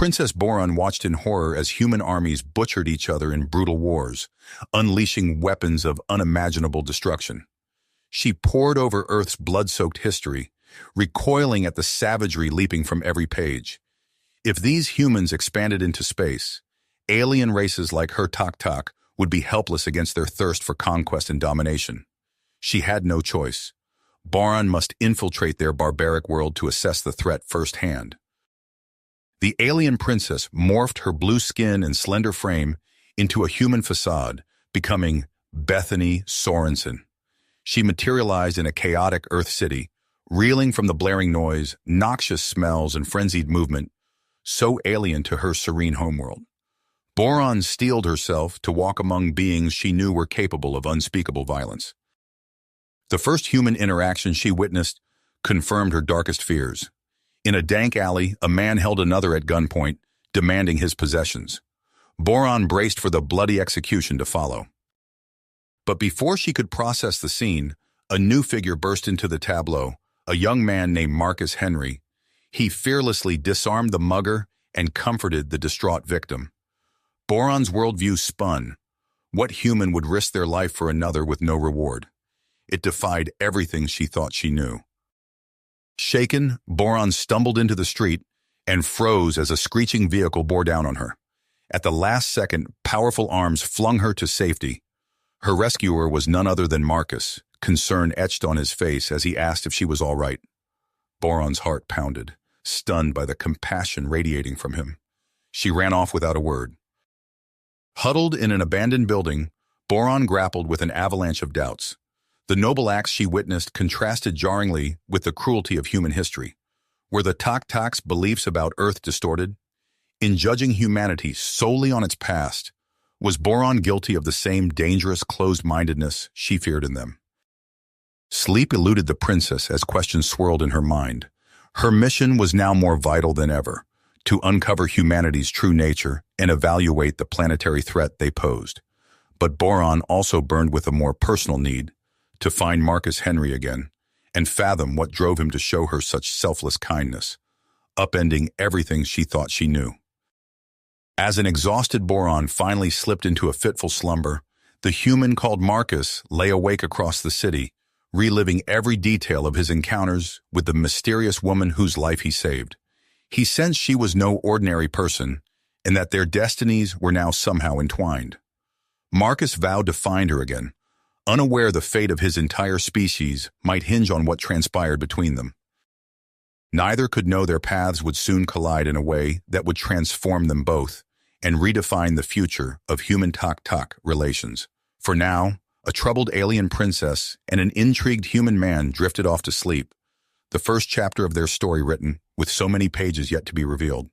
Princess Boron watched in horror as human armies butchered each other in brutal wars, unleashing weapons of unimaginable destruction. She pored over Earth's blood-soaked history, recoiling at the savagery leaping from every page. If these humans expanded into space, alien races like her Tak would be helpless against their thirst for conquest and domination. She had no choice. Boron must infiltrate their barbaric world to assess the threat firsthand. The alien princess morphed her blue skin and slender frame into a human facade, becoming Bethany Sorensen. She materialized in a chaotic Earth city, reeling from the blaring noise, noxious smells, and frenzied movement, so alien to her serene homeworld. Boron steeled herself to walk among beings she knew were capable of unspeakable violence. The first human interaction she witnessed confirmed her darkest fears. In a dank alley, a man held another at gunpoint, demanding his possessions. Boron braced for the bloody execution to follow. But before she could process the scene, a new figure burst into the tableau, a young man named Marcus Henry. He fearlessly disarmed the mugger and comforted the distraught victim. Boron's worldview spun. What human would risk their life for another with no reward? It defied everything she thought she knew. Shaken, Boron stumbled into the street and froze as a screeching vehicle bore down on her. At the last second, powerful arms flung her to safety. Her rescuer was none other than Marcus, concern etched on his face as he asked if she was all right. Boron's heart pounded, stunned by the compassion radiating from him. She ran off without a word. Huddled in an abandoned building, Boron grappled with an avalanche of doubts. The noble acts she witnessed contrasted jarringly with the cruelty of human history. Were the Tak's beliefs about Earth distorted? In judging humanity solely on its past, was Boron guilty of the same dangerous closed-mindedness she feared in them? Sleep eluded the princess as questions swirled in her mind. Her mission was now more vital than ever, to uncover humanity's true nature and evaluate the planetary threat they posed. But Boron also burned with a more personal need, to find Marcus Henry again, and fathom what drove him to show her such selfless kindness, upending everything she thought she knew. As an exhausted Boron finally slipped into a fitful slumber, the human called Marcus lay awake across the city, reliving every detail of his encounters with the mysterious woman whose life he saved. He sensed she was no ordinary person, and that their destinies were now somehow entwined. Marcus vowed to find her again, unaware the fate of his entire species might hinge on what transpired between them. Neither could know their paths would soon collide in a way that would transform them both and redefine the future of human-Tak relations. For now, a troubled alien princess and an intrigued human man drifted off to sleep, the first chapter of their story written, with so many pages yet to be revealed.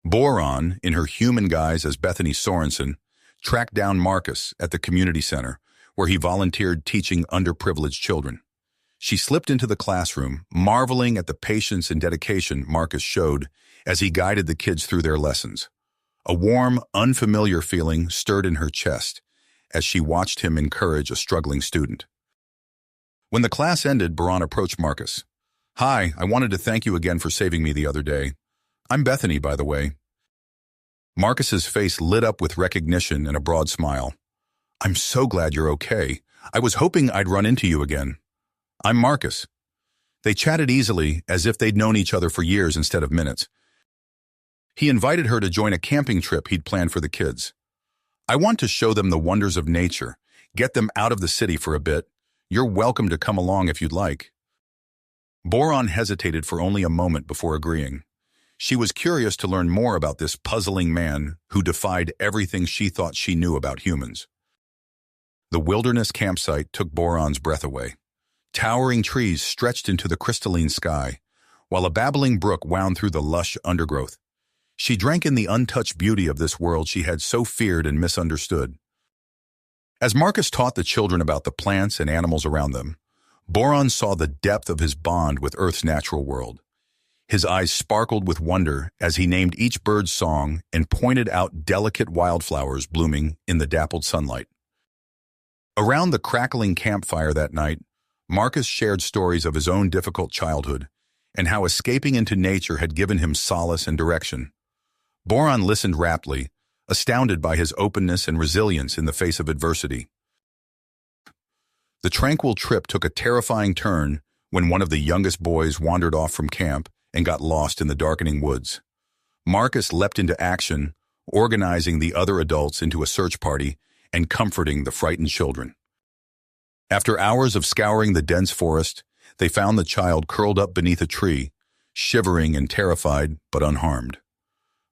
Boron, in her human guise as Bethany Sorensen, tracked down Marcus at the community center, where he volunteered teaching underprivileged children. She slipped into the classroom, marveling at the patience and dedication Marcus showed as he guided the kids through their lessons. A warm, unfamiliar feeling stirred in her chest as she watched him encourage a struggling student. When the class ended, Boron approached Marcus. "Hi, I wanted to thank you again for saving me the other day. I'm Bethany, by the way." Marcus's face lit up with recognition and a broad smile. "I'm so glad you're okay. I was hoping I'd run into you again. I'm Marcus." They chatted easily, as if they'd known each other for years instead of minutes. He invited her to join a camping trip he'd planned for the kids. "I want to show them the wonders of nature, get them out of the city for a bit. You're welcome to come along if you'd like." Boron hesitated for only a moment before agreeing. She was curious to learn more about this puzzling man who defied everything she thought she knew about humans. The wilderness campsite took Boron's breath away. Towering trees stretched into the crystalline sky, while a babbling brook wound through the lush undergrowth. She drank in the untouched beauty of this world she had so feared and misunderstood. As Marcus taught the children about the plants and animals around them, Boron saw the depth of his bond with Earth's natural world. His eyes sparkled with wonder as he named each bird's song and pointed out delicate wildflowers blooming in the dappled sunlight. Around the crackling campfire that night, Marcus shared stories of his own difficult childhood and how escaping into nature had given him solace and direction. Boron listened raptly, astounded by his openness and resilience in the face of adversity. The tranquil trip took a terrifying turn when one of the youngest boys wandered off from camp and got lost in the darkening woods. Marcus leapt into action, organizing the other adults into a search party and comforting the frightened children. After hours of scouring the dense forest, they found the child curled up beneath a tree, shivering and terrified but unharmed.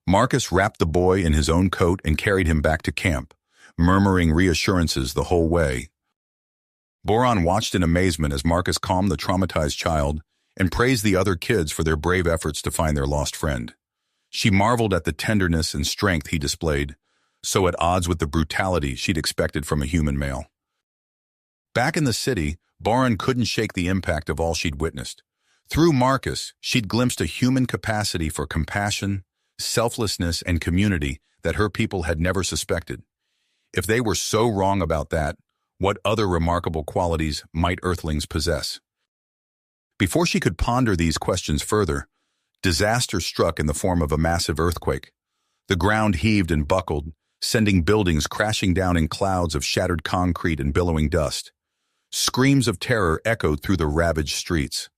Marcus wrapped the boy in his own coat and carried him back to camp, murmuring reassurances the whole way. Boron watched in amazement as Marcus calmed the traumatized child and praised the other kids for their brave efforts to find their lost friend. She marveled at the tenderness and strength he displayed, so at odds with the brutality she'd expected from a human male. Back in the city, Boron couldn't shake the impact of all she'd witnessed. Through Marcus, she'd glimpsed a human capacity for compassion, selflessness, and community that her people had never suspected. If they were so wrong about that, what other remarkable qualities might Earthlings possess? Before she could ponder these questions further, disaster struck in the form of a massive earthquake. The ground heaved and buckled, sending buildings crashing down in clouds of shattered concrete and billowing dust. Screams of terror echoed through the ravaged streets.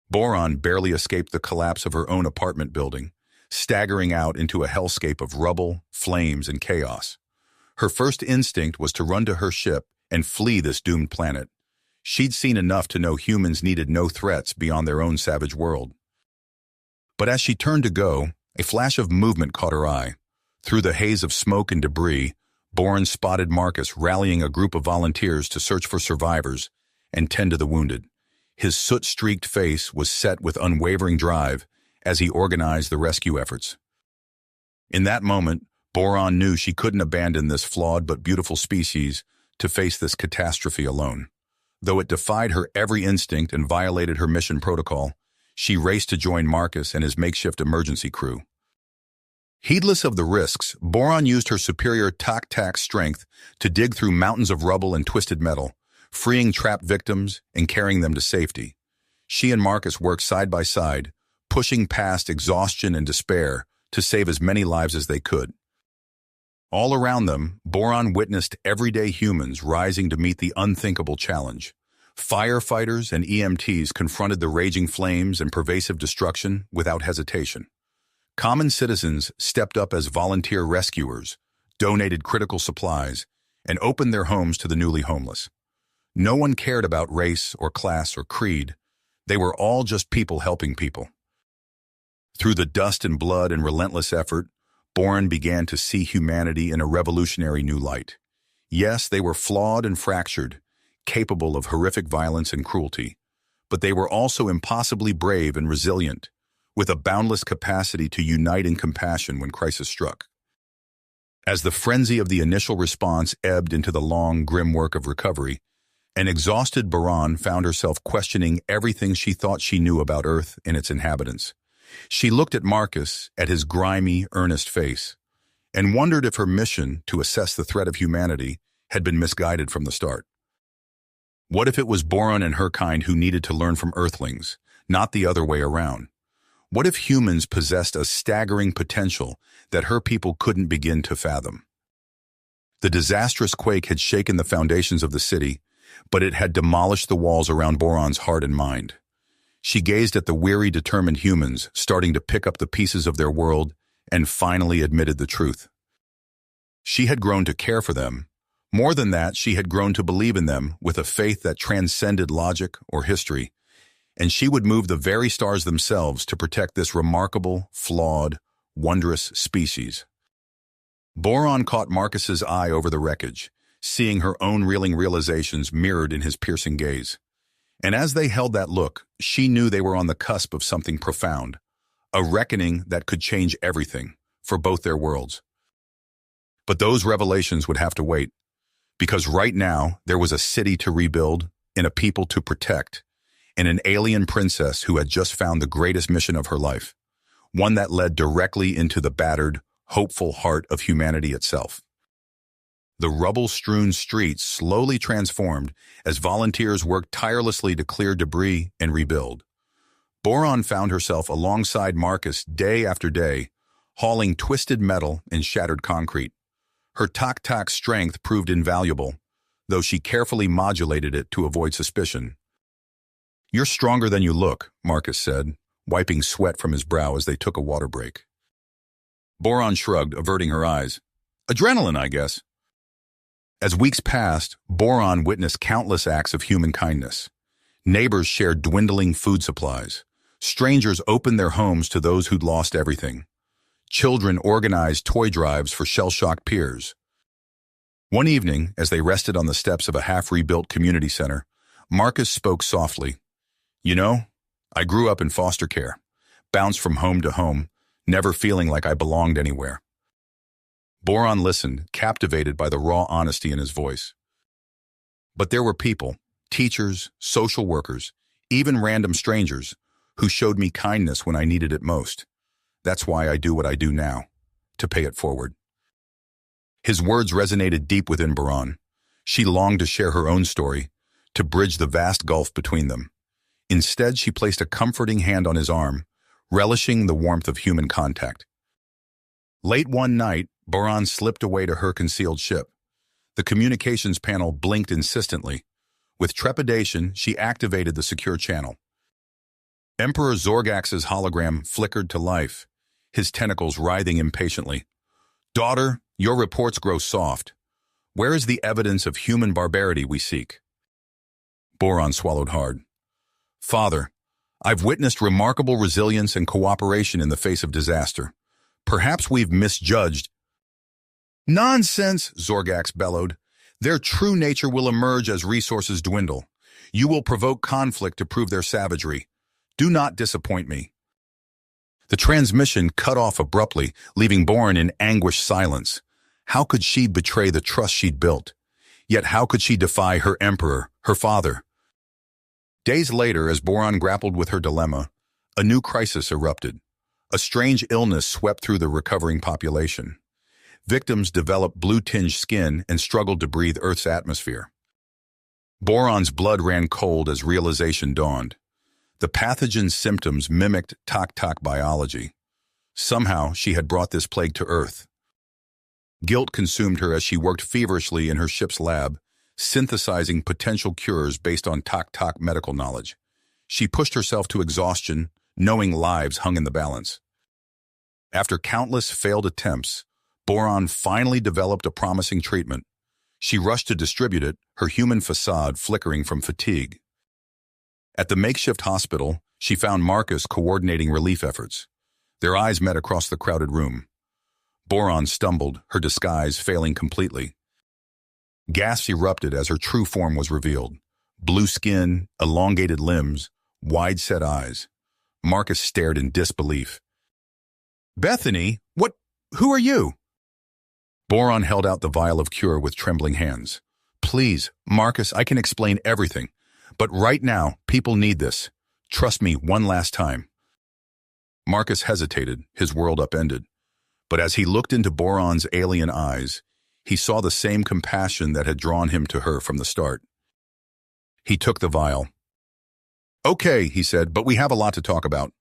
Boron barely escaped the collapse of her own apartment building, staggering out into a hellscape of rubble, flames, and chaos. Her first instinct was to run to her ship and flee this doomed planet. She'd seen enough to know humans needed no threats beyond their own savage world. But as she turned to go, a flash of movement caught her eye. Through the haze of smoke and debris, Boron spotted Marcus rallying a group of volunteers to search for survivors and tend to the wounded. His soot-streaked face was set with unwavering drive as he organized the rescue efforts. In that moment, Boron knew she couldn't abandon this flawed but beautiful species to face this catastrophe alone. Though it defied her every instinct and violated her mission protocol, she raced to join Marcus and his makeshift emergency crew. Heedless of the risks, Boron used her superior tac strength to dig through mountains of rubble and twisted metal, freeing trapped victims and carrying them to safety. She and Marcus worked side by side, pushing past exhaustion and despair to save as many lives as they could. All around them, Boron witnessed everyday humans rising to meet the unthinkable challenge. Firefighters and EMTs confronted the raging flames and pervasive destruction without hesitation. Common citizens stepped up as volunteer rescuers, donated critical supplies, and opened their homes to the newly homeless. No one cared about race or class or creed. They were all just people helping people. Through the dust and blood and relentless effort, Boron began to see humanity in a revolutionary new light. Yes, they were flawed and fractured, capable of horrific violence and cruelty, but they were also impossibly brave and resilient, with a boundless capacity to unite in compassion when crisis struck. As the frenzy of the initial response ebbed into the long, grim work of recovery, an exhausted Boron found herself questioning everything she thought she knew about Earth and its inhabitants. She looked at Marcus, at his grimy, earnest face, and wondered if her mission to assess the threat of humanity had been misguided from the start. What if it was Boron and her kind who needed to learn from Earthlings, not the other way around? What if humans possessed a staggering potential that her people couldn't begin to fathom? The disastrous quake had shaken the foundations of the city, but it had demolished the walls around Boron's heart and mind. She gazed at the weary, determined humans starting to pick up the pieces of their world and finally admitted the truth. She had grown to care for them. More than that, she had grown to believe in them with a faith that transcended logic or history, and she would move the very stars themselves to protect this remarkable, flawed, wondrous species. Boron caught Marcus's eye over the wreckage, seeing her own reeling realizations mirrored in his piercing gaze. And as they held that look, she knew they were on the cusp of something profound, a reckoning that could change everything for both their worlds. But those revelations would have to wait, because right now there was a city to rebuild and a people to protect, and an alien princess who had just found the greatest mission of her life, one that led directly into the battered, hopeful heart of humanity itself. The rubble-strewn streets slowly transformed as volunteers worked tirelessly to clear debris and rebuild. Boron found herself alongside Marcus day after day, hauling twisted metal and shattered concrete. Her tak-tak strength proved invaluable, though she carefully modulated it to avoid suspicion. "You're stronger than you look," Marcus said, wiping sweat from his brow as they took a water break. Boron shrugged, averting her eyes. "Adrenaline, I guess." As weeks passed, Boron witnessed countless acts of human kindness. Neighbors shared dwindling food supplies. Strangers opened their homes to those who'd lost everything. Children organized toy drives for shell-shocked peers. One evening, as they rested on the steps of a half-rebuilt community center, Marcus spoke softly. "You know, I grew up in foster care, bounced from home to home, never feeling like I belonged anywhere." Boron listened, captivated by the raw honesty in his voice. "But there were people, teachers, social workers, even random strangers, who showed me kindness when I needed it most. That's why I do what I do now, to pay it forward." His words resonated deep within Boron. She longed to share her own story, to bridge the vast gulf between them. Instead, she placed a comforting hand on his arm, relishing the warmth of human contact. Late one night, Boron slipped away to her concealed ship. The communications panel blinked insistently. With trepidation, she activated the secure channel. Emperor Zorgax's hologram flickered to life, his tentacles writhing impatiently. "Daughter, your reports grow soft. Where is the evidence of human barbarity we seek?" Boron swallowed hard. "Father, I've witnessed remarkable resilience and cooperation in the face of disaster. Perhaps we've misjudged." "Nonsense," Zorgax bellowed. "Their true nature will emerge as resources dwindle. You will provoke conflict to prove their savagery. Do not disappoint me." The transmission cut off abruptly, leaving Boron in anguished silence. How could she betray the trust she'd built? Yet how could she defy her emperor, her father? Days later, as Boron grappled with her dilemma, a new crisis erupted. A strange illness swept through the recovering population. Victims developed blue-tinged skin and struggled to breathe Earth's atmosphere. Boron's blood ran cold as realization dawned. The pathogen's symptoms mimicked tak-tak biology. Somehow, she had brought this plague to Earth. Guilt consumed her as she worked feverishly in her ship's lab, synthesizing potential cures based on tak-tak medical knowledge. She pushed herself to exhaustion, knowing lives hung in the balance. After countless failed attempts, Boron finally developed a promising treatment. She rushed to distribute it, her human facade flickering from fatigue. At the makeshift hospital, she found Marcus coordinating relief efforts. Their eyes met across the crowded room. Boron stumbled, her disguise failing completely. Gasps erupted as her true form was revealed. Blue skin, elongated limbs, wide-set eyes. Marcus stared in disbelief. "Bethany, who are you?" Boron held out the vial of cure with trembling hands. "Please, Marcus, I can explain everything. But right now, people need this. Trust me one last time." Marcus hesitated, his world upended. But as he looked into Boron's alien eyes, he saw the same compassion that had drawn him to her from the start. He took the vial. "Okay," he said, "but we have a lot to talk about."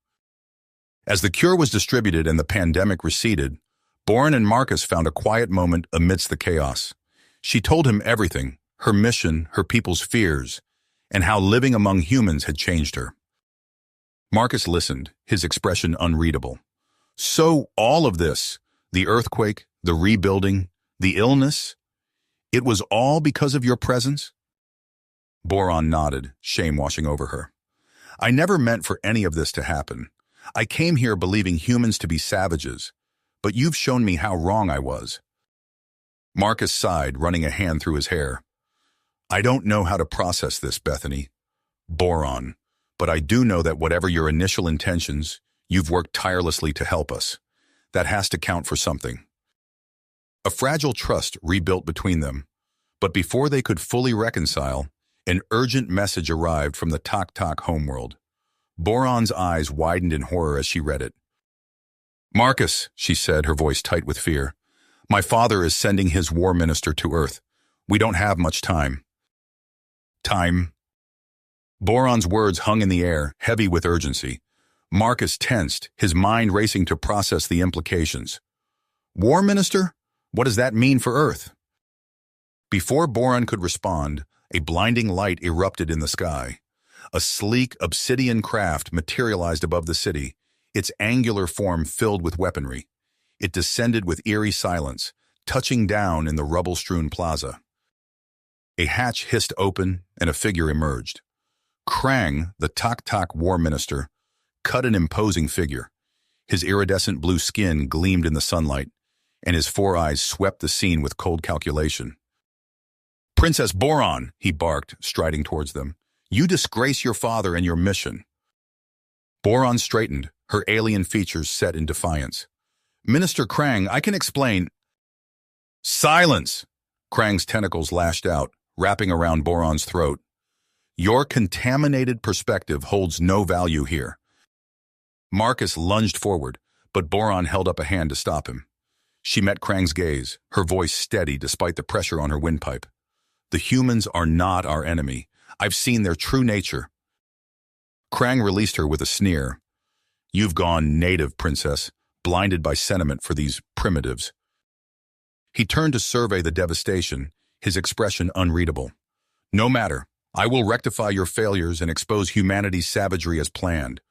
As the cure was distributed and the pandemic receded, Boron and Marcus found a quiet moment amidst the chaos. She told him everything, her mission, her people's fears, and how living among humans had changed her. Marcus listened, his expression unreadable. "So all of this, the earthquake, the rebuilding, the illness, it was all because of your presence?" Boron nodded, shame washing over her. "I never meant for any of this to happen. I came here believing humans to be savages, but you've shown me how wrong I was." Marcus sighed, running a hand through his hair. "I don't know how to process this, Bethany. Boron, but I do know that whatever your initial intentions, you've worked tirelessly to help us. That has to count for something." A fragile trust rebuilt between them, but before they could fully reconcile, an urgent message arrived from the tak-tak homeworld. Boron's eyes widened in horror as she read it. "Marcus," she said, her voice tight with fear, "my father is sending his war minister to Earth. We don't have much time." "Time?" Boron's words hung in the air, heavy with urgency. Marcus tensed, his mind racing to process the implications. War Minister? What does that mean for Earth? Before Boron could respond, a blinding light erupted in the sky. A sleek, obsidian craft materialized above the city, its angular form filled with weaponry. It descended with eerie silence, touching down in the rubble-strewn plaza. A hatch hissed open, and a figure emerged. Krang, the Tak War Minister, cut an imposing figure. His iridescent blue skin gleamed in the sunlight, and his four eyes swept the scene with cold calculation. Princess Boron, he barked, striding towards them. You disgrace your father and your mission. Boron straightened, her alien features set in defiance. Minister Krang, I can explain. Silence! Krang's tentacles lashed out, wrapping around Boron's throat. Your contaminated perspective holds no value here. Marcus lunged forward, but Boron held up a hand to stop him. She met Krang's gaze, her voice steady despite the pressure on her windpipe. The humans are not our enemy. I've seen their true nature. Krang released her with a sneer. You've gone native, princess, blinded by sentiment for these primitives. He turned to survey the devastation, his expression unreadable. No matter, I will rectify your failures and expose humanity's savagery as planned.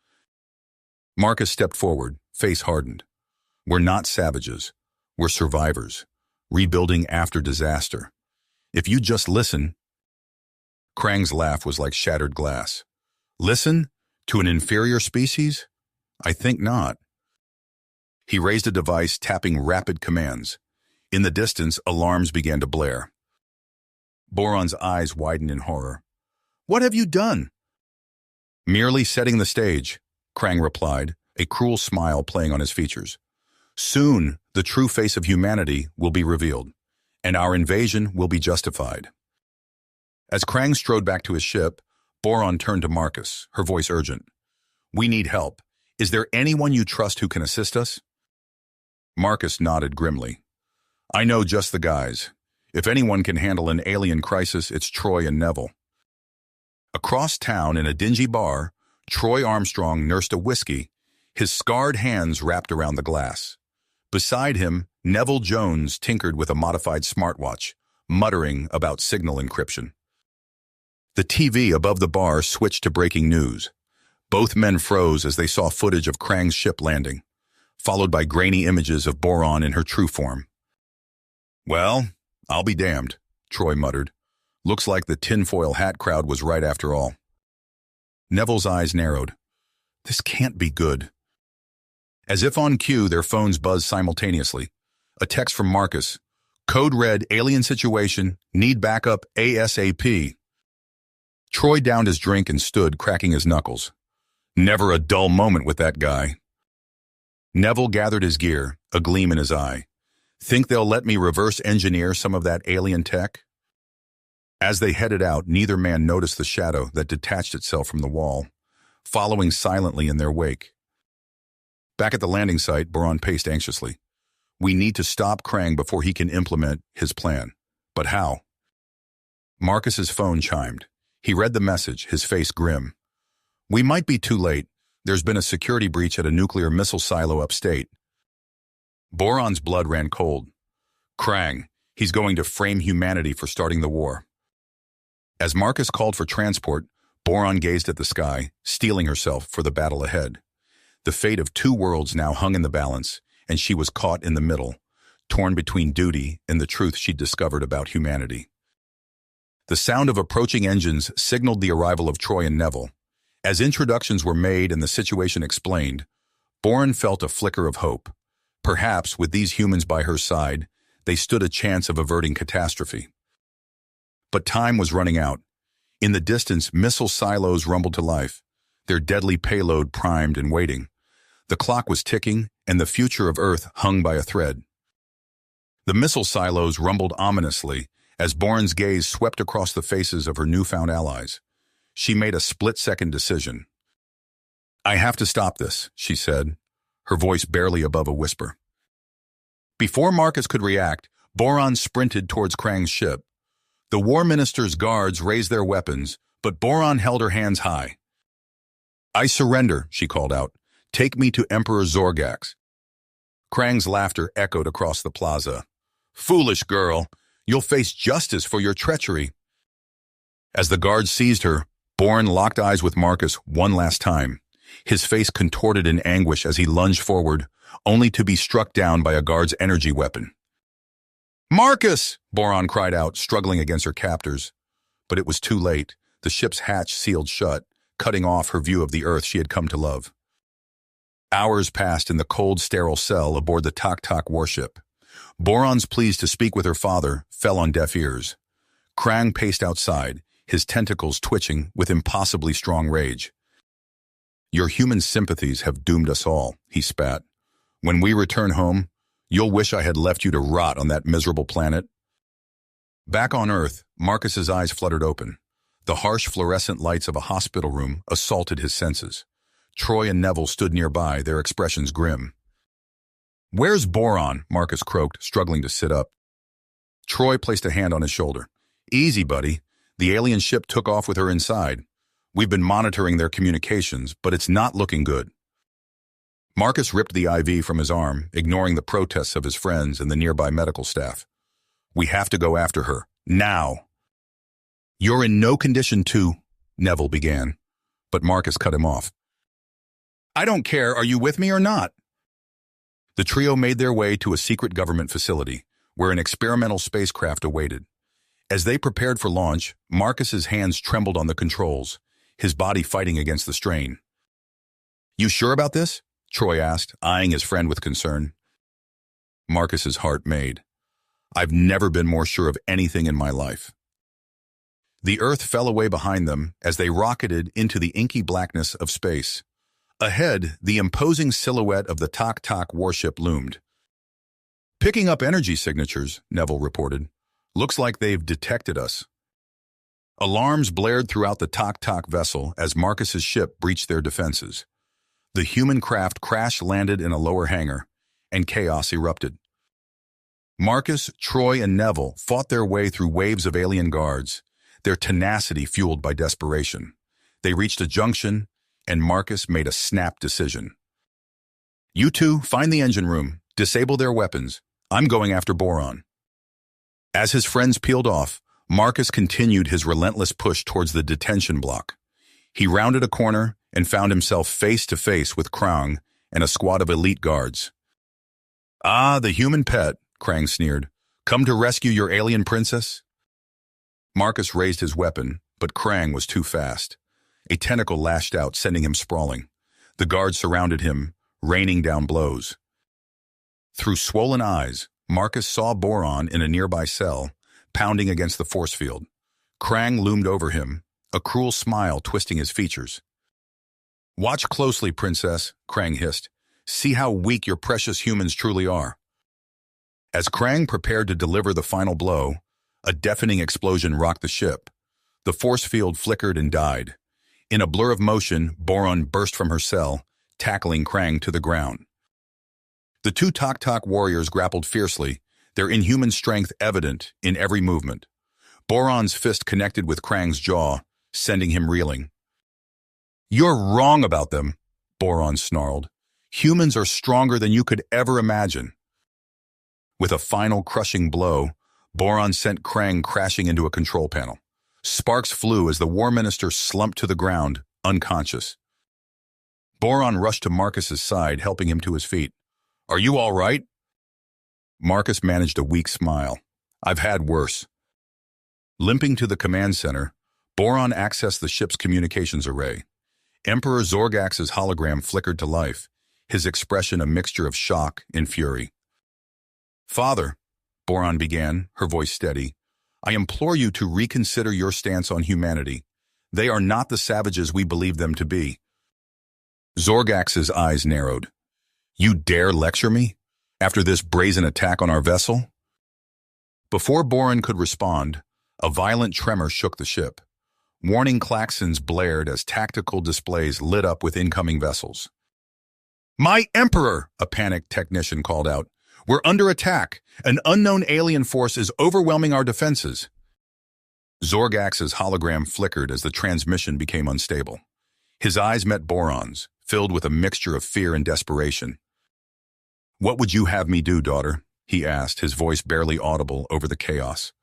Marcus stepped forward, face hardened. We're not savages. We're survivors, rebuilding after disaster. If you just listen. Krang's laugh was like shattered glass. Listen? To an inferior species? I think not. He raised a device, tapping rapid commands. In the distance, alarms began to blare. Boron's eyes widened in horror. What have you done? Merely setting the stage, Krang replied, a cruel smile playing on his features. Soon, the true face of humanity will be revealed, and our invasion will be justified. As Krang strode back to his ship, Boron turned to Marcus, her voice urgent. We need help. Is there anyone you trust who can assist us? Marcus nodded grimly. I know just the guys. If anyone can handle an alien crisis, it's Troy and Neville. Across town in a dingy bar, Troy Armstrong nursed a whiskey, his scarred hands wrapped around the glass. Beside him, Neville Jones tinkered with a modified smartwatch, muttering about signal encryption. The TV above the bar switched to breaking news. Both men froze as they saw footage of Krang's ship landing, followed by grainy images of Boron in her true form. Well, I'll be damned, Troy muttered. Looks like the tinfoil hat crowd was right after all. Neville's eyes narrowed. This can't be good. As if on cue, their phones buzzed simultaneously. A text from Marcus. Code red, alien situation, need backup ASAP. Troy downed his drink and stood, cracking his knuckles. Never a dull moment with that guy. Neville gathered his gear, a gleam in his eye. Think they'll let me reverse engineer some of that alien tech? As they headed out, neither man noticed the shadow that detached itself from the wall, following silently in their wake. Back at the landing site, Boron paced anxiously. We need to stop Krang before he can implement his plan. But how? Marcus's phone chimed. He read the message, his face grim. We might be too late. There's been a security breach at a nuclear missile silo upstate. Boron's blood ran cold. Krang, he's going to frame humanity for starting the war. As Marcus called for transport, Boron gazed at the sky, steeling herself for the battle ahead. The fate of two worlds now hung in the balance, and she was caught in the middle, torn between duty and the truth she'd discovered about humanity. The sound of approaching engines signaled the arrival of Troy and Neville. As introductions were made and the situation explained, Boron felt a flicker of hope. Perhaps, with these humans by her side, they stood a chance of averting catastrophe. But time was running out. In the distance, missile silos rumbled to life, their deadly payload primed and waiting. The clock was ticking, and the future of Earth hung by a thread. The missile silos rumbled ominously as Boron's gaze swept across the faces of her newfound allies. She made a split-second decision. I have to stop this, she said, her voice barely above a whisper. Before Marcus could react, Boron sprinted towards Krang's ship. The War Minister's guards raised their weapons, but Boron held her hands high. I surrender, she called out. Take me to Emperor Zorgax. Krang's laughter echoed across the plaza. Foolish girl, you'll face justice for your treachery. As the guards seized her, Boran locked eyes with Marcus one last time. His face contorted in anguish as he lunged forward, only to be struck down by a guard's energy weapon. Marcus! Boran cried out, struggling against her captors. But it was too late. The ship's hatch sealed shut, cutting off her view of the Earth she had come to love. Hours passed in the cold, sterile cell aboard the Tak warship. Boran's pleas to speak with her father fell on deaf ears. Krang paced outside, his tentacles twitching with impossibly strong rage. Your human sympathies have doomed us all, he spat. When we return home, you'll wish I had left you to rot on that miserable planet. Back on Earth, Marcus's eyes fluttered open. The harsh fluorescent lights of a hospital room assaulted his senses. Troy and Neville stood nearby, their expressions grim. Where's Boran? Marcus croaked, struggling to sit up. Troy placed a hand on his shoulder. Easy, buddy. The alien ship took off with her inside. We've been monitoring their communications, but it's not looking good. Marcus ripped the IV from his arm, ignoring the protests of his friends and the nearby medical staff. We have to go after her. Now! You're in no condition to, Neville began, but Marcus cut him off. I don't care, are you with me or not? The trio made their way to a secret government facility, where an experimental spacecraft awaited. As they prepared for launch, Marcus's hands trembled on the controls, his body fighting against the strain. You sure about this? Troy asked, eyeing his friend with concern. Marcus's heart made. I've never been more sure of anything in my life. The Earth fell away behind them as they rocketed into the inky blackness of space. Ahead, the imposing silhouette of the Tak warship loomed. Picking up energy signatures, Neville reported. Looks like they've detected us. Alarms blared throughout the Tak vessel as Marcus's ship breached their defenses. The human craft crash-landed in a lower hangar, and chaos erupted. Marcus, Troy, and Neville fought their way through waves of alien guards, their tenacity fueled by desperation. They reached a junction, and Marcus made a snap decision. You two, find the engine room, disable their weapons. I'm going after Boran. As his friends peeled off, Marcus continued his relentless push towards the detention block. He rounded a corner and found himself face to face with Krang and a squad of elite guards. Ah, the human pet, Krang sneered. Come to rescue your alien princess? Marcus raised his weapon, but Krang was too fast. A tentacle lashed out, sending him sprawling. The guards surrounded him, raining down blows. Through swollen eyes, Marcus saw Boran in a nearby cell, pounding against the force field. Krang loomed over him, a cruel smile twisting his features. Watch closely, princess, Krang hissed. See how weak your precious humans truly are. As Krang prepared to deliver the final blow, a deafening explosion rocked the ship. The force field flickered and died. In a blur of motion, Boran burst from her cell, tackling Krang to the ground. The two Tak warriors grappled fiercely, their inhuman strength evident in every movement. Boran's fist connected with Krang's jaw, sending him reeling. You're wrong about them, Boran snarled. Humans are stronger than you could ever imagine. With a final crushing blow, Boran sent Krang crashing into a control panel. Sparks flew as the War Minister slumped to the ground, unconscious. Boran rushed to Marcus's side, helping him to his feet. Are you all right? Marcus managed a weak smile. I've had worse. Limping to the command center, Boran accessed the ship's communications array. Emperor Zorgax's hologram flickered to life, his expression a mixture of shock and fury. Father, Boran began, her voice steady, I implore you to reconsider your stance on humanity. They are not the savages we believe them to be. Zorgax's eyes narrowed. You dare lecture me? After this brazen attack on our vessel? Before Boran could respond, a violent tremor shook the ship. Warning klaxons blared as tactical displays lit up with incoming vessels. My Emperor, a panicked technician called out. We're under attack. An unknown alien force is overwhelming our defenses. Zorgax's hologram flickered as the transmission became unstable. His eyes met Boron's, filled with a mixture of fear and desperation. "What would you have me do, daughter?" he asked, his voice barely audible over the chaos.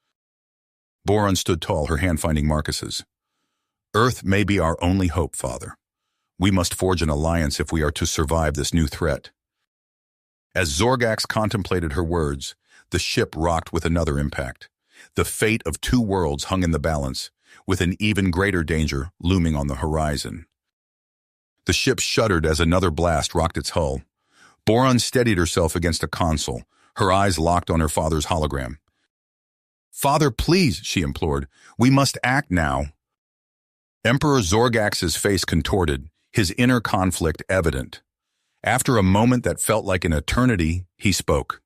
Boron stood tall, her hand finding Marcus's. "Earth may be our only hope, Father. We must forge an alliance if we are to survive this new threat." As Zorgax contemplated her words, the ship rocked with another impact. The fate of two worlds hung in the balance, with an even greater danger looming on the horizon. The ship shuddered as another blast rocked its hull. Boron steadied herself against a console, her eyes locked on her father's hologram. "Father, please," she implored. "We must act now." Emperor Zorgax's face contorted, his inner conflict evident. After a moment that felt like an eternity, he spoke.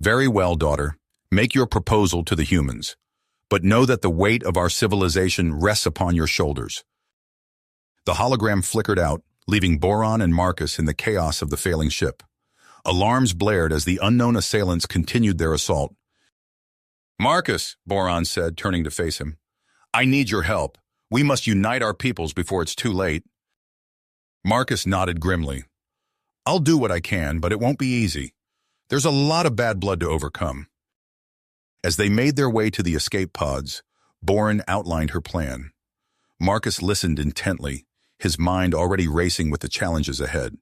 "Very well, daughter. Make your proposal to the humans. But know that the weight of our civilization rests upon your shoulders." The hologram flickered out, leaving Boron and Marcus in the chaos of the failing ship. Alarms blared as the unknown assailants continued their assault. "Marcus," Boron said, turning to face him, "I need your help. We must unite our peoples before it's too late." Marcus nodded grimly. "I'll do what I can, but it won't be easy. There's a lot of bad blood to overcome." As they made their way to the escape pods, Boron outlined her plan. Marcus listened intently, his mind already racing with the challenges ahead.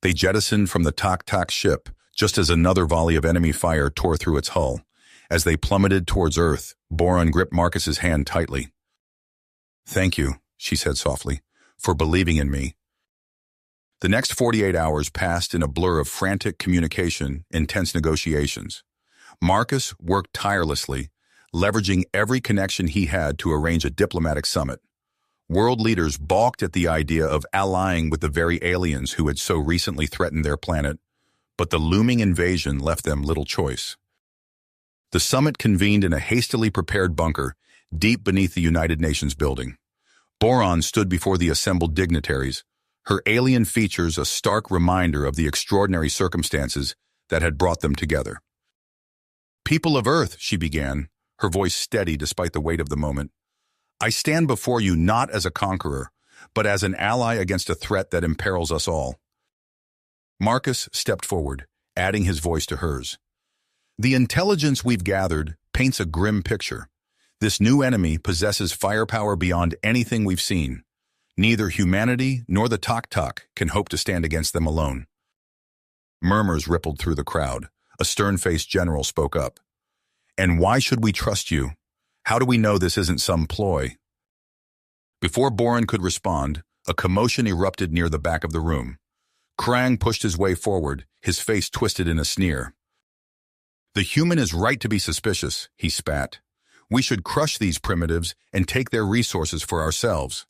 They jettisoned from the Tak-Tak ship just as another volley of enemy fire tore through its hull. As they plummeted towards Earth, Boron gripped Marcus's hand tightly. "Thank you," she said softly, "for believing in me." The next 48 hours passed in a blur of frantic communication, intense negotiations. Marcus worked tirelessly, leveraging every connection he had to arrange a diplomatic summit. World leaders balked at the idea of allying with the very aliens who had so recently threatened their planet, but the looming invasion left them little choice. The summit convened in a hastily prepared bunker deep beneath the United Nations building. Boron stood before the assembled dignitaries, her alien features a stark reminder of the extraordinary circumstances that had brought them together. "People of Earth," she began, her voice steady despite the weight of the moment, "I stand before you not as a conqueror, but as an ally against a threat that imperils us all." Marcus stepped forward, adding his voice to hers. "The intelligence we've gathered paints a grim picture. This new enemy possesses firepower beyond anything we've seen. Neither humanity nor the Tak-Tak can hope to stand against them alone." Murmurs rippled through the crowd. A stern-faced general spoke up. "And why should we trust you? How do we know this isn't some ploy?" Before Boron could respond, a commotion erupted near the back of the room. Krang pushed his way forward, his face twisted in a sneer. "The human is right to be suspicious," he spat. "We should crush these primitives and take their resources for ourselves."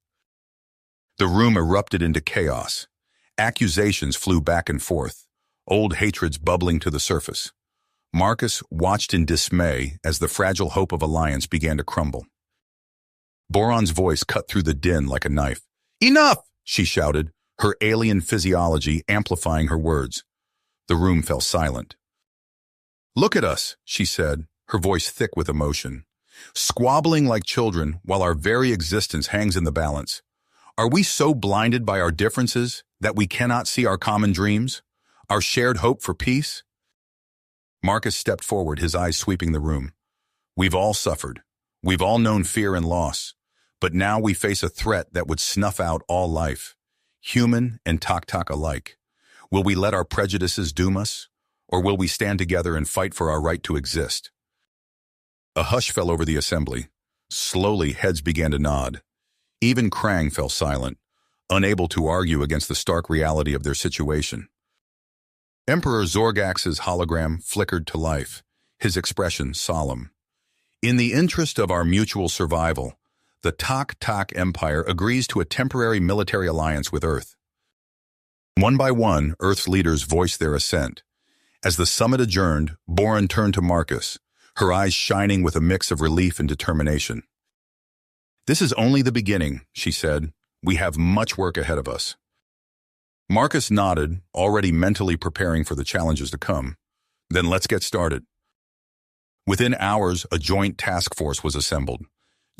The room erupted into chaos. Accusations flew back and forth, old hatreds bubbling to the surface. Marcus watched in dismay as the fragile hope of alliance began to crumble. Boron's voice cut through the din like a knife. "Enough!" she shouted, her alien physiology amplifying her words. The room fell silent. "Look at us," she said, her voice thick with emotion. "Squabbling like children while our very existence hangs in the balance. Are we so blinded by our differences that we cannot see our common dreams, our shared hope for peace?" Marcus stepped forward, his eyes sweeping the room. "We've all suffered. We've all known fear and loss. But now we face a threat that would snuff out all life, human and Tak-Tak alike. Will we let our prejudices doom us? Or will we stand together and fight for our right to exist?" A hush fell over the assembly. Slowly, heads began to nod. Even Krang fell silent, unable to argue against the stark reality of their situation. Emperor Zorgax's hologram flickered to life, his expression solemn. "In the interest of our mutual survival, the Tak-Tak Empire agrees to a temporary military alliance with Earth." One by one, Earth's leaders voiced their assent. As the summit adjourned, Boron turned to Marcus, her eyes shining with a mix of relief and determination. "This is only the beginning," she said. "We have much work ahead of us." Marcus nodded, already mentally preparing for the challenges to come. "Then let's get started." Within hours, a joint task force was assembled.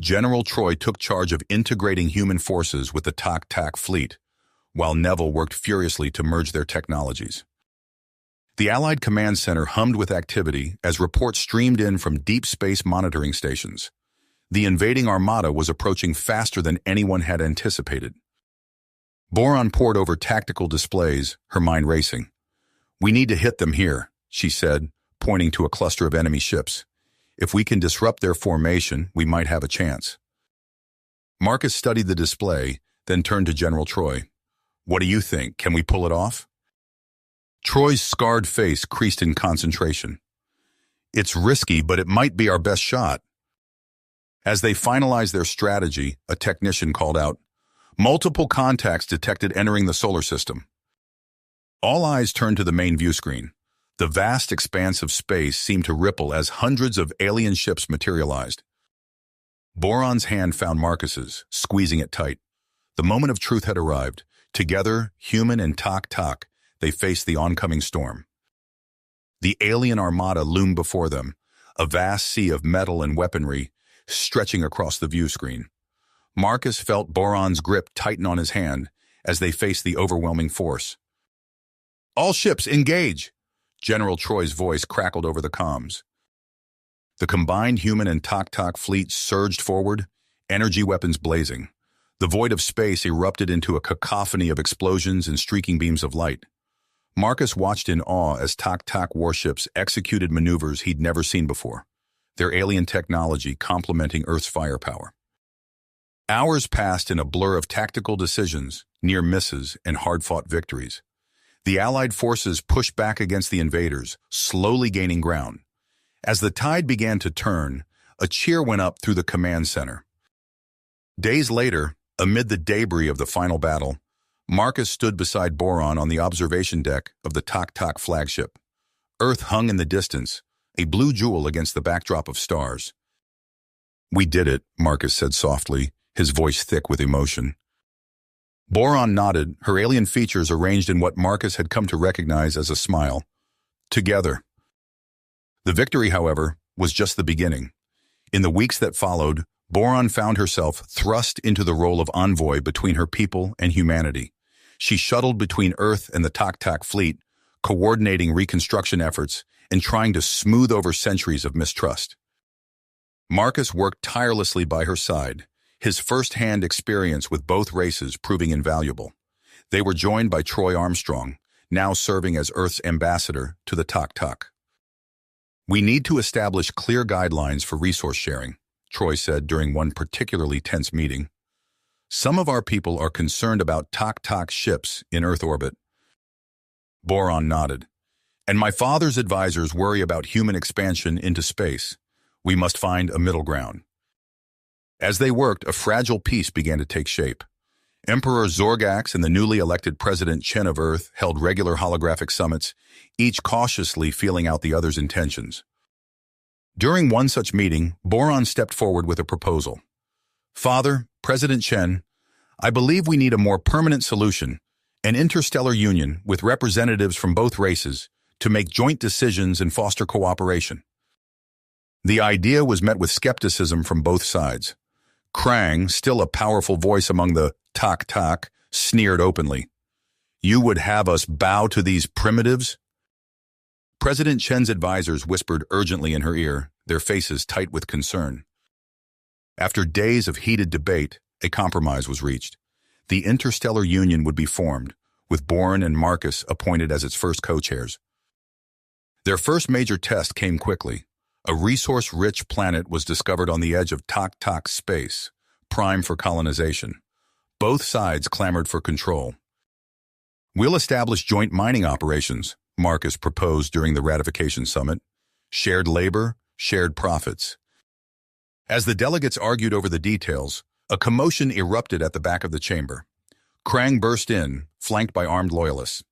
General Troy took charge of integrating human forces with the Tak fleet, while Neville worked furiously to merge their technologies. The Allied command center hummed with activity as reports streamed in from deep space monitoring stations. The invading armada was approaching faster than anyone had anticipated. Boron pored over tactical displays, her mind racing. "We need to hit them here," she said, pointing to a cluster of enemy ships. "If we can disrupt their formation, we might have a chance." Marcus studied the display, then turned to General Troy. "What do you think? Can we pull it off?" Troy's scarred face creased in concentration. "It's risky, but it might be our best shot." As they finalized their strategy, a technician called out, "Multiple contacts detected entering the solar system." All eyes turned to the main view screen. The vast expanse of space seemed to ripple as hundreds of alien ships materialized. Boron's hand found Marcus's, squeezing it tight. The moment of truth had arrived. Together, human and Tak, they faced the oncoming storm. The alien armada loomed before them, a vast sea of metal and weaponry stretching across the view screen. Marcus felt Boron's grip tighten on his hand as they faced the overwhelming force. "All ships, engage!" General Troy's voice crackled over the comms. The combined human and Tak fleet surged forward, energy weapons blazing. The void of space erupted into a cacophony of explosions and streaking beams of light. Marcus watched in awe as Tak warships executed maneuvers he'd never seen before, their alien technology complementing Earth's firepower. Hours passed in a blur of tactical decisions, near misses, and hard-fought victories. The Allied forces pushed back against the invaders, slowly gaining ground. As the tide began to turn, a cheer went up through the command center. Days later, amid the debris of the final battle, Marcus stood beside Boron on the observation deck of the Tak flagship. Earth hung in the distance, a blue jewel against the backdrop of stars. "We did it," Marcus said softly, his voice thick with emotion. Boron nodded, her alien features arranged in what Marcus had come to recognize as a smile. Together. The victory, however, was just the beginning. In the weeks that followed, Boron found herself thrust into the role of envoy between her people and humanity. She shuttled between Earth and the Tak fleet, coordinating reconstruction efforts and trying to smooth over centuries of mistrust. Marcus worked tirelessly by her side, his first-hand experience with both races proving invaluable. They were joined by Troy Armstrong, now serving as Earth's ambassador to the Tak. "We need to establish clear guidelines for resource sharing," Troy said during one particularly tense meeting. "Some of our people are concerned about Tak ships in Earth orbit." Boron nodded. "And my father's advisors worry about human expansion into space. We must find a middle ground." As they worked, a fragile peace began to take shape. Emperor Zorgax and the newly elected President Chen of Earth held regular holographic summits, each cautiously feeling out the other's intentions. During one such meeting, Boron stepped forward with a proposal. "Father, President Chen, I believe we need a more permanent solution, an interstellar union with representatives from both races to make joint decisions and foster cooperation." The idea was met with skepticism from both sides. Krang, still a powerful voice among the Tak, sneered openly. "You would have us bow to these primitives?" President Chen's advisors whispered urgently in her ear, their faces tight with concern. After days of heated debate, a compromise was reached. The interstellar union would be formed, with Boron and Marcus appointed as its first co-chairs. Their first major test came quickly. A resource-rich planet was discovered on the edge of Tak space, prime for colonization. Both sides clamored for control. "We'll establish joint mining operations," Marcus proposed during the ratification summit. "Shared labor, shared profits." As the delegates argued over the details, a commotion erupted at the back of the chamber. Krang burst in, flanked by armed loyalists.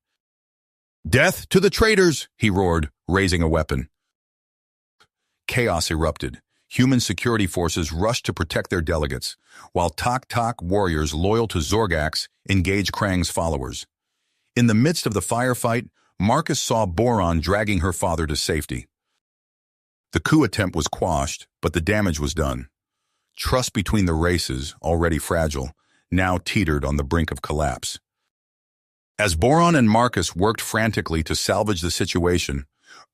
"Death to the traitors!" he roared, raising a weapon. Chaos erupted. Human security forces rushed to protect their delegates, while Tak warriors loyal to Zorgax engaged Krang's followers. In the midst of the firefight, Marcus saw Boron dragging her father to safety. The coup attempt was quashed, but the damage was done. Trust between the races, already fragile, now teetered on the brink of collapse. As Boron and Marcus worked frantically to salvage the situation,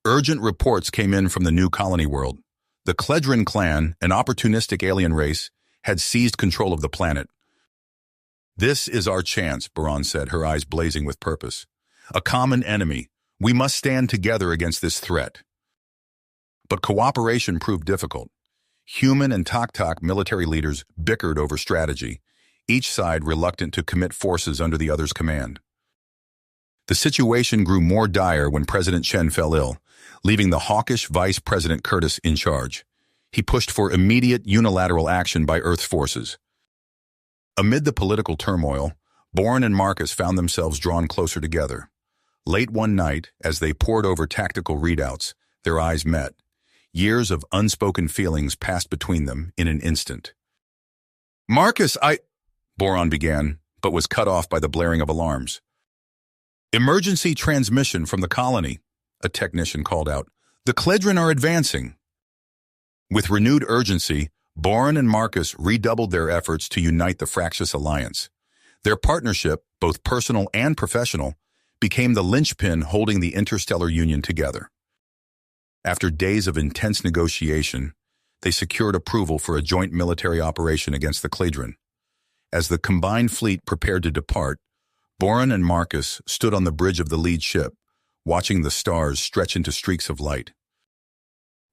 urgent reports came in from the new colony world. The Kledron clan, an opportunistic alien race, had seized control of the planet. "This is our chance," Boron said, her eyes blazing with purpose. "A common enemy. We must stand together against this threat." But cooperation proved difficult. Human and Tok military leaders bickered over strategy, each side reluctant to commit forces under the other's command. The situation grew more dire when President Chen fell ill, leaving the hawkish Vice President Curtis in charge. He pushed for immediate unilateral action by Earth's forces. Amid the political turmoil, Boron and Marcus found themselves drawn closer together. Late one night, as they pored over tactical readouts, their eyes met. Years of unspoken feelings passed between them in an instant. "Marcus, Boron began, but was cut off by the blaring of alarms. "Emergency transmission from the colony," a technician called out. "The Kledron are advancing." With renewed urgency, Boron and Marcus redoubled their efforts to unite the fractious alliance. Their partnership, both personal and professional, became the linchpin holding the interstellar union together. After days of intense negotiation, they secured approval for a joint military operation against the Kledron. As the combined fleet prepared to depart, Boron and Marcus stood on the bridge of the lead ship, watching the stars stretch into streaks of light.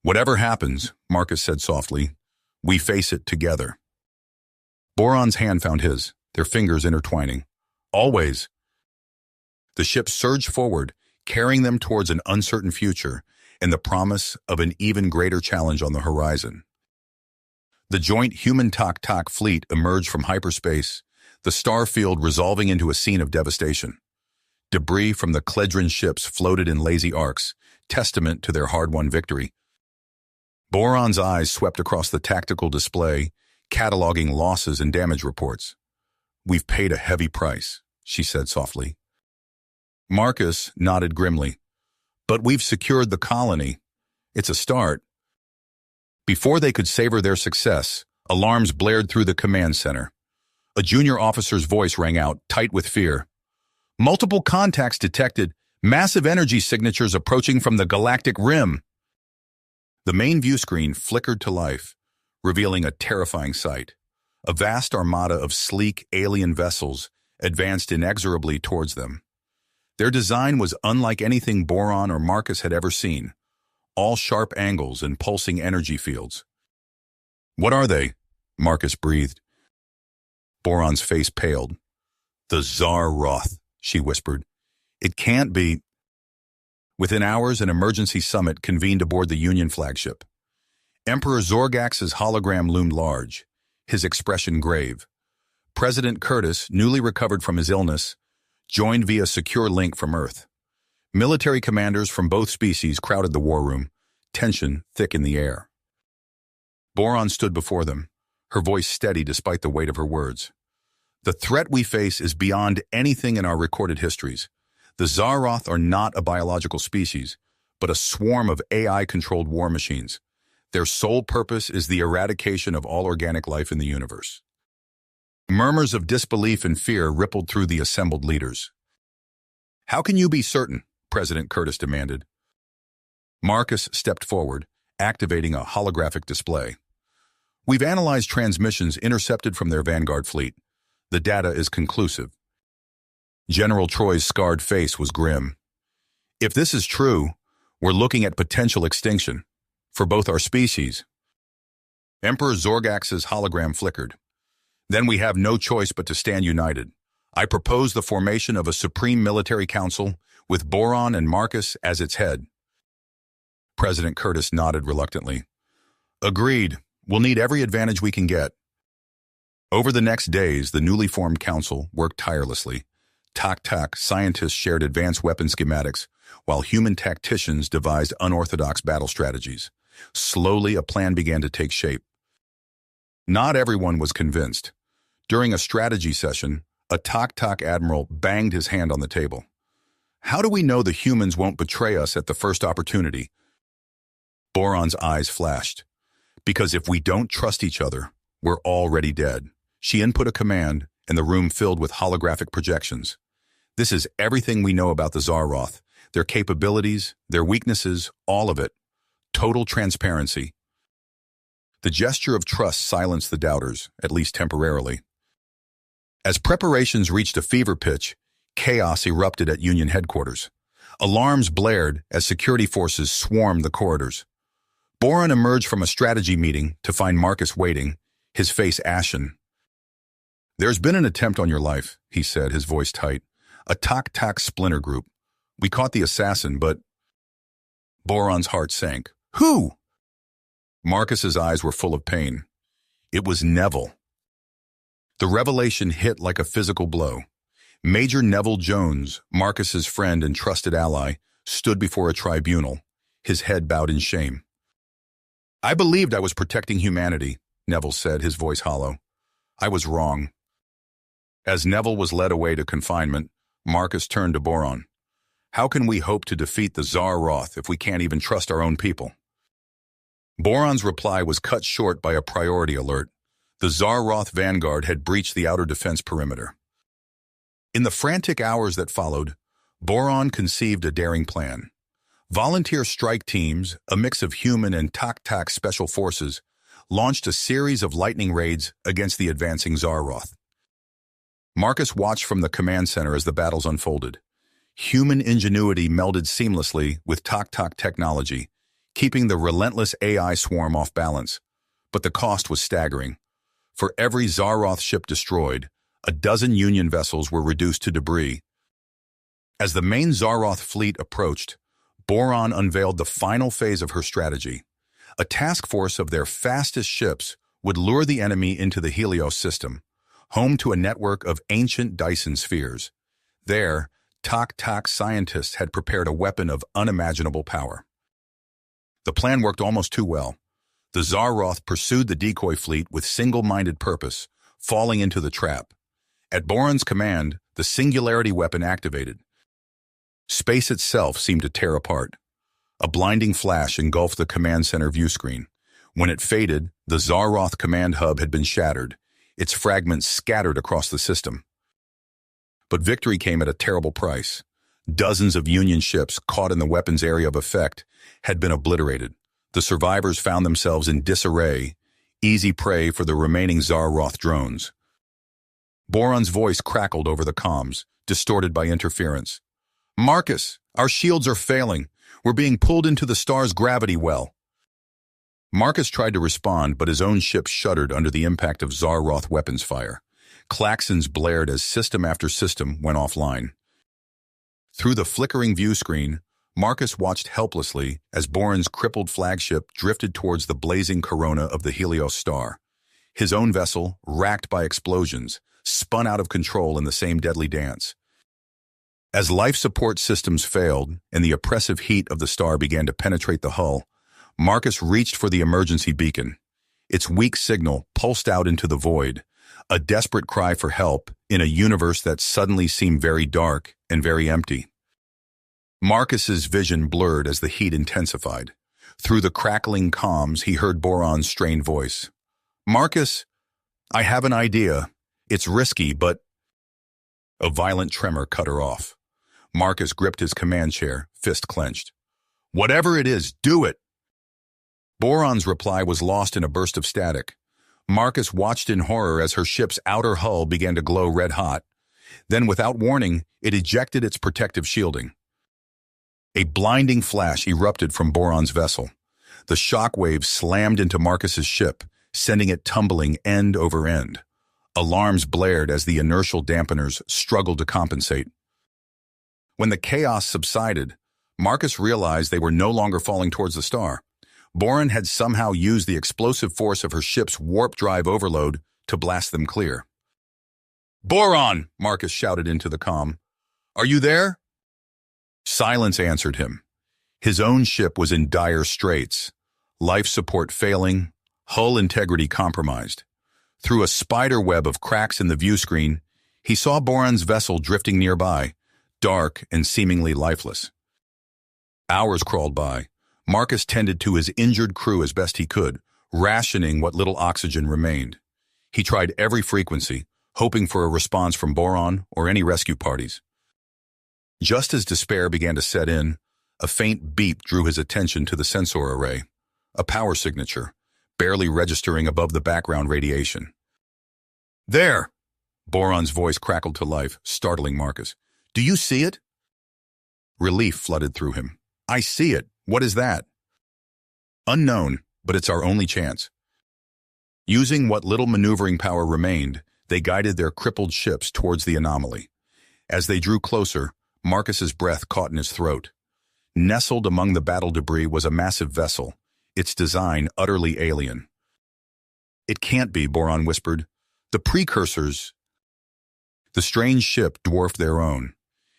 "Whatever happens," Marcus said softly, "we face it together." Boron's hand found his, their fingers intertwining. "Always." The ship surged forward, carrying them towards an uncertain future and the promise of an even greater challenge on the horizon. The joint human-Tok fleet emerged from hyperspace, the star field resolving into a scene of devastation. Debris from the Kledron ships floated in lazy arcs, testament to their hard-won victory. Boron's eyes swept across the tactical display, cataloging losses and damage reports. "We've paid a heavy price," she said softly. Marcus nodded grimly. "But we've secured the colony. It's a start." Before they could savor their success, alarms blared through the command center. A junior officer's voice rang out, tight with fear. "Multiple contacts detected. Massive energy signatures approaching from the galactic rim." The main view screen flickered to life, revealing a terrifying sight. A vast armada of sleek alien vessels advanced inexorably towards them. Their design was unlike anything Boron or Marcus had ever seen, all sharp angles and pulsing energy fields. "What are they?" Marcus breathed. Boron's face paled. "The Zar-Roth," she whispered. "It can't be." Within hours, an emergency summit convened aboard the Union flagship. Emperor Zorgax's hologram loomed large, his expression grave. President Curtis, newly recovered from his illness, joined via secure link from Earth. Military commanders from both species crowded the war room, tension thick in the air. Boron stood before them, her voice steady despite the weight of her words. "The threat we face is beyond anything in our recorded histories. The Zar-Roth are not a biological species, but a swarm of AI-controlled war machines. Their sole purpose is the eradication of all organic life in the universe." Murmurs of disbelief and fear rippled through the assembled leaders. "How can you be certain?" President Curtis demanded. Marcus stepped forward, activating a holographic display. "We've analyzed transmissions intercepted from their Vanguard fleet. The data is conclusive." General Troy's scarred face was grim. "If this is true, we're looking at potential extinction for both our species." Emperor Zorgax's hologram flickered. "Then we have no choice but to stand united. I propose the formation of a Supreme Military Council with Boron and Marcus as its head." President Curtis nodded reluctantly. "Agreed. We'll need every advantage we can get." Over the next days, the newly formed council worked tirelessly. Tok scientists shared advanced weapon schematics, while human tacticians devised unorthodox battle strategies. Slowly, a plan began to take shape. Not everyone was convinced. During a strategy session, a Tok admiral banged his hand on the table. "How do we know the humans won't betray us at the first opportunity?" Boron's eyes flashed. "Because if we don't trust each other, We're already dead. She input a command, and the room filled with holographic projections. This is everything we know about the Zarroth. Their capabilities, their weaknesses, all of it. Total transparency. The gesture of trust silenced the doubters, at least temporarily. As preparations reached a fever pitch, chaos erupted at Union headquarters. Alarms blared as security forces swarmed the corridors. Boron emerged from a strategy meeting to find Marcus waiting, his face ashen. "There's been an attempt on your life," he said, his voice tight. "A Tak splinter group. We caught the assassin, but—" Boron's heart sank. "Who?" Marcus's eyes were full of pain. It was Neville. The revelation hit like a physical blow. Major Neville Jones, Marcus's friend and trusted ally, stood before a tribunal, his head bowed in shame. "I believed I was protecting humanity," Neville said, his voice hollow. "I was wrong." As Neville was led away to confinement, Marcus turned to Boron. "How can we hope to defeat the Zarroth if we can't even trust our own people?" Boron's reply was cut short by a priority alert. The Zarroth vanguard had breached the outer defense perimeter. In the frantic hours that followed, Boron conceived a daring plan. Volunteer strike teams, a mix of human and Tak special forces, launched a series of lightning raids against the advancing Zarroth. Marcus watched from the command center as the battles unfolded. Human ingenuity melded seamlessly with Tak technology, keeping the relentless AI swarm off balance. But the cost was staggering. For every Zarroth ship destroyed, a dozen Union vessels were reduced to debris. As the main Zarroth fleet approached, Boron unveiled the final phase of her strategy. A task force of their fastest ships would lure the enemy into the Helios system, home to a network of ancient Dyson spheres. There, Tak scientists had prepared a weapon of unimaginable power. The plan worked almost too well. The Zarroth pursued the decoy fleet with single-minded purpose, falling into the trap. At Boron's command, the singularity weapon activated. Space itself seemed to tear apart. A blinding flash engulfed the command center view screen. When it faded, the Zarroth command hub had been shattered, its fragments scattered across the system. But victory came at a terrible price. Dozens of Union ships caught in the weapon's area of effect had been obliterated. The survivors found themselves in disarray, easy prey for the remaining Zarroth drones. Boron's voice crackled over the comms, distorted by interference. "Marcus, our shields are failing. We're being pulled into the star's gravity well." Marcus tried to respond, but his own ship shuddered under the impact of Zarroth weapons fire. Klaxons blared as system after system went offline. Through the flickering view screen, Marcus watched helplessly as Boron's crippled flagship drifted towards the blazing corona of the Helios star. His own vessel, racked by explosions, spun out of control in the same deadly dance. As life support systems failed and the oppressive heat of the star began to penetrate the hull, Marcus reached for the emergency beacon. Its weak signal pulsed out into the void, a desperate cry for help in a universe that suddenly seemed very dark and very empty. Marcus's vision blurred as the heat intensified. Through the crackling comms, he heard Boron's strained voice. "Marcus, I have an idea. It's risky, but—" A violent tremor cut her off. Marcus gripped his command chair, fist clenched. "Whatever it is, do it!" Boron's reply was lost in a burst of static. Marcus watched in horror as her ship's outer hull began to glow red-hot. Then, without warning, it ejected its protective shielding. A blinding flash erupted from Boron's vessel. The shock waves slammed into Marcus's ship, sending it tumbling end over end. Alarms blared as the inertial dampeners struggled to compensate. When the chaos subsided, Marcus realized they were no longer falling towards the star. Boron had somehow used the explosive force of her ship's warp drive overload to blast them clear. "Boron!" Marcus shouted into the comm. "Are you there?" Silence answered him. His own ship was in dire straits, life support failing, hull integrity compromised. Through a spider web of cracks in the view screen, he saw Boron's vessel drifting nearby, dark and seemingly lifeless. Hours crawled by. Marcus tended to his injured crew as best he could, rationing what little oxygen remained. He tried every frequency, hoping for a response from Boron or any rescue parties. Just as despair began to set in, a faint beep drew his attention to the sensor array, a power signature, barely registering above the background radiation. "There!" Boron's voice crackled to life, startling Marcus. "Do you see it?" Relief flooded through him. "I see it. What is that?" "Unknown, but it's our only chance." Using what little maneuvering power remained, they guided their crippled ships towards the anomaly. As they drew closer, Marcus's breath caught in his throat. Nestled among the battle debris was a massive vessel, its design utterly alien. "It can't be," Boron whispered. "The precursors—" The strange ship dwarfed their own.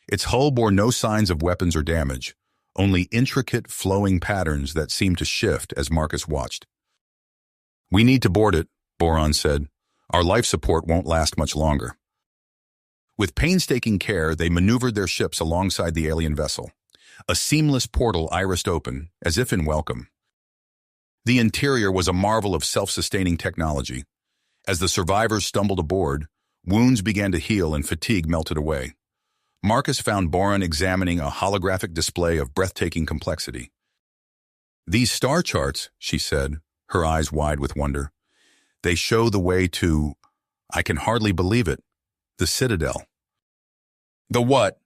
Its hull bore no signs of weapons or damage, only intricate, flowing patterns that seemed to shift as Marcus watched. "We need to board it," Boron said. "Our life support won't last much longer." With painstaking care, they maneuvered their ships alongside the alien vessel. A seamless portal irised open, as if in welcome. The interior was a marvel of self-sustaining technology. As the survivors stumbled aboard, wounds began to heal and fatigue melted away. Marcus found Boron examining a holographic display of breathtaking complexity. "These star charts," she said, her eyes wide with wonder. "They show the way to, I can hardly believe it, the Citadel." "The what?"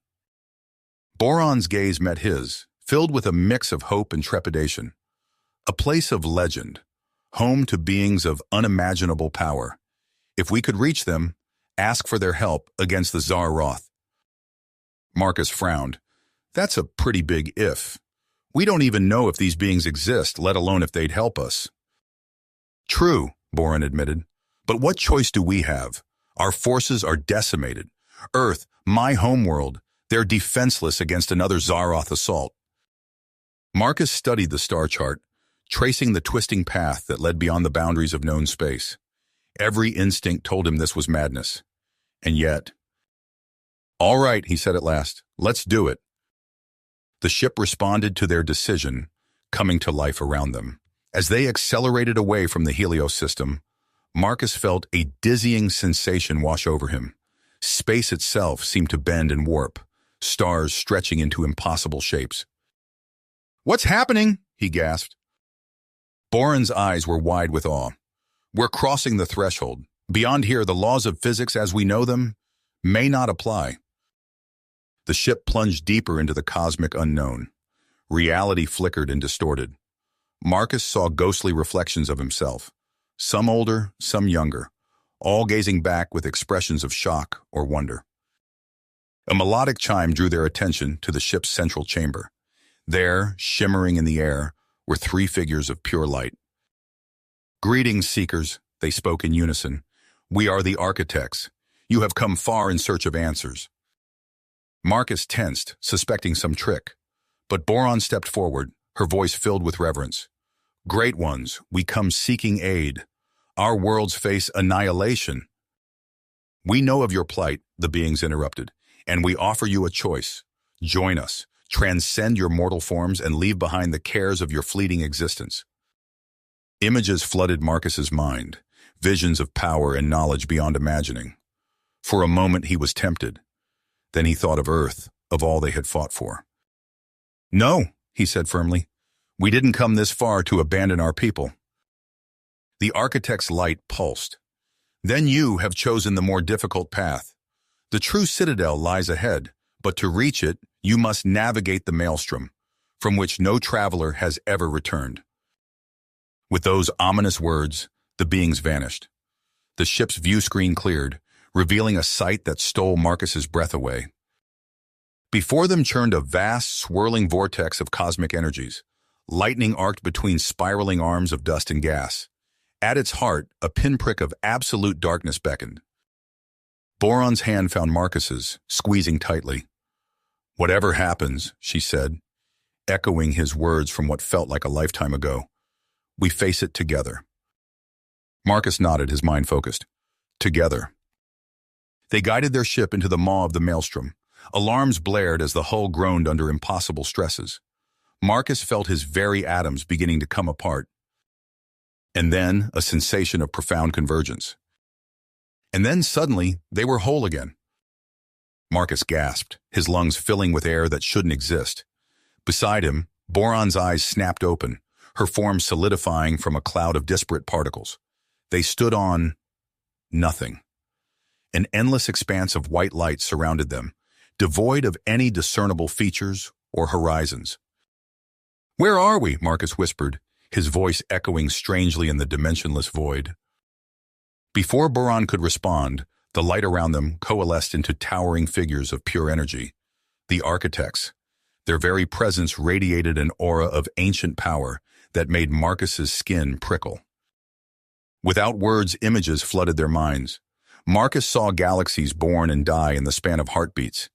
Boron's gaze met his, filled with a mix of hope and trepidation. "A place of legend, home to beings of unimaginable power. If we could reach them, ask for their help against the Tsar Roth." Marcus frowned. "That's a pretty big if. We don't even know if these beings exist, let alone if they'd help us." "True," Boron admitted. "But what choice do we have? Our forces are decimated. Earth, my homeworld, they're defenseless against another Zaroth assault." Marcus studied the star chart, tracing the twisting path that led beyond the boundaries of known space. Every instinct told him this was madness. And yet— "All right," he said at last, "let's do it." The ship responded to their decision, coming to life around them. As they accelerated away from the Helios system, Marcus felt a dizzying sensation wash over him. Space itself seemed to bend and warp, stars stretching into impossible shapes. "What's happening?" he gasped. Boron's eyes were wide with awe. "We're crossing the threshold. Beyond here, the laws of physics as we know them may not apply." The ship plunged deeper into the cosmic unknown. Reality flickered and distorted. Marcus saw ghostly reflections of himself, some older, some younger, all gazing back with expressions of shock or wonder. A melodic chime drew their attention to the ship's central chamber. There, shimmering in the air, were three figures of pure light. "Greetings, Seekers," they spoke in unison. "We are the architects. You have come far in search of answers." Marcus tensed, suspecting some trick. But Boron stepped forward, her voice filled with reverence. "Great ones, we come seeking aid. Our worlds face annihilation." "We know of your plight," the beings interrupted, "and we offer you a choice. Join us, transcend your mortal forms, and leave behind the cares of your fleeting existence." Images flooded Marcus's mind, visions of power and knowledge beyond imagining. For a moment he was tempted. Then he thought of Earth, of all they had fought for. "No," he said firmly. "We didn't come this far to abandon our people." The architect's light pulsed. "Then you have chosen the more difficult path. The true citadel lies ahead, but to reach it, you must navigate the maelstrom, from which no traveler has ever returned." With those ominous words, the beings vanished. The ship's view screen cleared, revealing a sight that stole Marcus's breath away. Before them churned a vast, swirling vortex of cosmic energies. Lightning arced between spiraling arms of dust and gas. At its heart, a pinprick of absolute darkness beckoned. Boron's hand found Marcus's, squeezing tightly. "Whatever happens," she said, echoing his words from what felt like a lifetime ago, "we face it together." Marcus nodded, his mind focused. Together. They guided their ship into the maw of the maelstrom. Alarms blared as the hull groaned under impossible stresses. Marcus felt his very atoms beginning to come apart. And then a sensation of profound convergence. And then suddenly, they were whole again. Marcus gasped, his lungs filling with air that shouldn't exist. Beside him, Boron's eyes snapped open, her form solidifying from a cloud of disparate particles. They stood on nothing. An endless expanse of white light surrounded them, devoid of any discernible features or horizons. "Where are we?" Marcus whispered, his voice echoing strangely in the dimensionless void. Before Boron could respond, the light around them coalesced into towering figures of pure energy. The architects. Their very presence radiated an aura of ancient power that made Marcus's skin prickle. Without words, images flooded their minds. Marcus saw galaxies born and die in the span of heartbeats.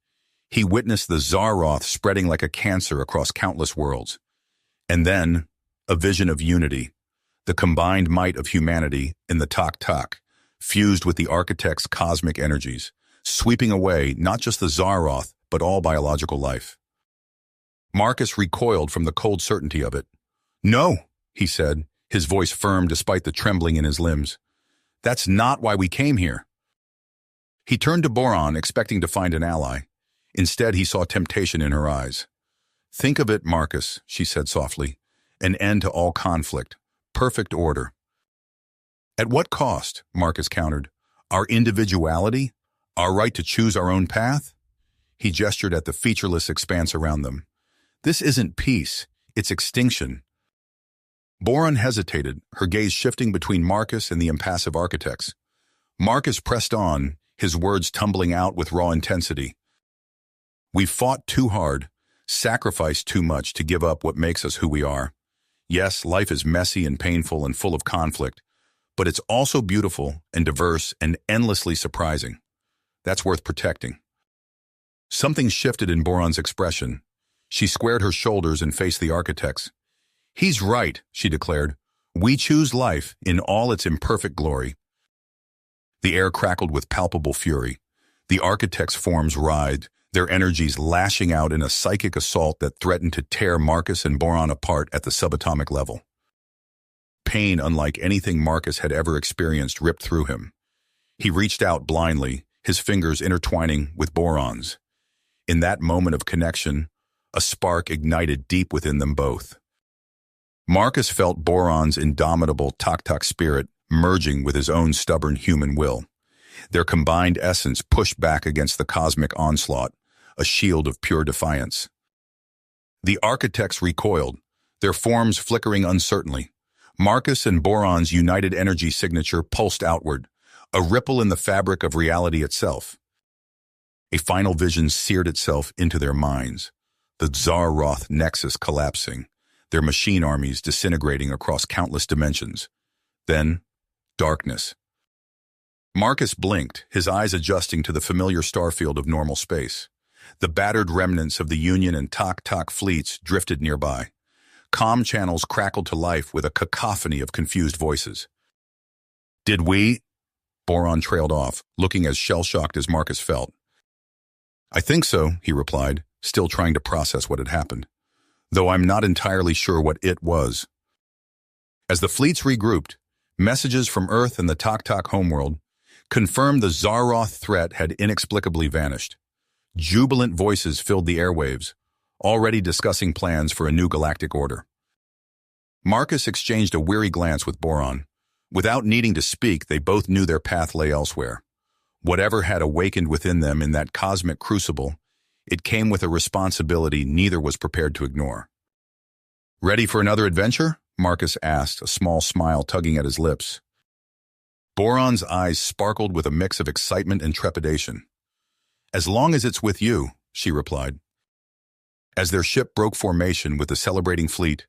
He witnessed the Zaroth spreading like a cancer across countless worlds. And then, a vision of unity, the combined might of humanity in the Tak, fused with the architect's cosmic energies, sweeping away not just the Zaroth, but all biological life. Marcus recoiled from the cold certainty of it. "No," he said, his voice firm despite the trembling in his limbs. "That's not why we came here." He turned to Boron, expecting to find an ally. Instead, he saw temptation in her eyes. "Think of it, Marcus," she said softly. "An end to all conflict. Perfect order." "At what cost?" Marcus countered. "Our individuality? Our right to choose our own path?" He gestured at the featureless expanse around them. "This isn't peace, it's extinction." Boron hesitated, her gaze shifting between Marcus and the impassive architects. Marcus pressed on, his words tumbling out with raw intensity. "We've fought too hard, sacrificed too much to give up what makes us who we are. Yes, life is messy and painful and full of conflict, but it's also beautiful and diverse and endlessly surprising. That's worth protecting." Something shifted in Boron's expression. She squared her shoulders and faced the architects. "He's right," she declared. "We choose life in all its imperfect glory." The air crackled with palpable fury. The architects' forms writhed, their energies lashing out in a psychic assault that threatened to tear Marcus and Boron apart at the subatomic level. Pain unlike anything Marcus had ever experienced ripped through him. He reached out blindly, his fingers intertwining with Boron's. In that moment of connection, a spark ignited deep within them both. Marcus felt Boron's indomitable Tak spirit merging with his own stubborn human will. Their combined essence pushed back against the cosmic onslaught, a shield of pure defiance. The architects recoiled, their forms flickering uncertainly. Marcus and Boron's united energy signature pulsed outward, a ripple in the fabric of reality itself. A final vision seared itself into their minds, the Zaroth nexus collapsing, their machine armies disintegrating across countless dimensions. Then, darkness. Marcus blinked, his eyes adjusting to the familiar starfield of normal space. The battered remnants of the Union and Tak fleets drifted nearby. Comm channels crackled to life with a cacophony of confused voices. "Did we?" Boron trailed off, looking as shell-shocked as Marcus felt. "I think so," he replied, still trying to process what had happened, though I'm not entirely sure what it was. As the fleets regrouped, messages from Earth and the Tak homeworld confirmed the Zaroth threat had inexplicably vanished. Jubilant voices filled the airwaves, already discussing plans for a new galactic order. Marcus exchanged a weary glance with Boron. Without needing to speak, they both knew their path lay elsewhere. Whatever had awakened within them in that cosmic crucible, it came with a responsibility neither was prepared to ignore. "Ready for another adventure?" Marcus asked, a small smile tugging at his lips. Boron's eyes sparkled with a mix of excitement and trepidation. "As long as it's with you," she replied. As their ship broke formation with the celebrating fleet,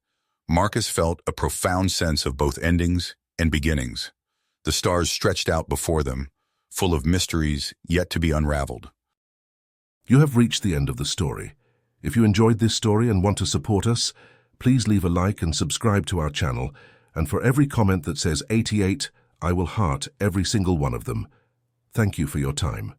Marcus felt a profound sense of both endings and beginnings. The stars stretched out before them, full of mysteries yet to be unraveled. You have reached the end of the story. If you enjoyed this story and want to support us, please leave a like and subscribe to our channel, and for every comment that says 88, I will heart every single one of them. Thank you for your time.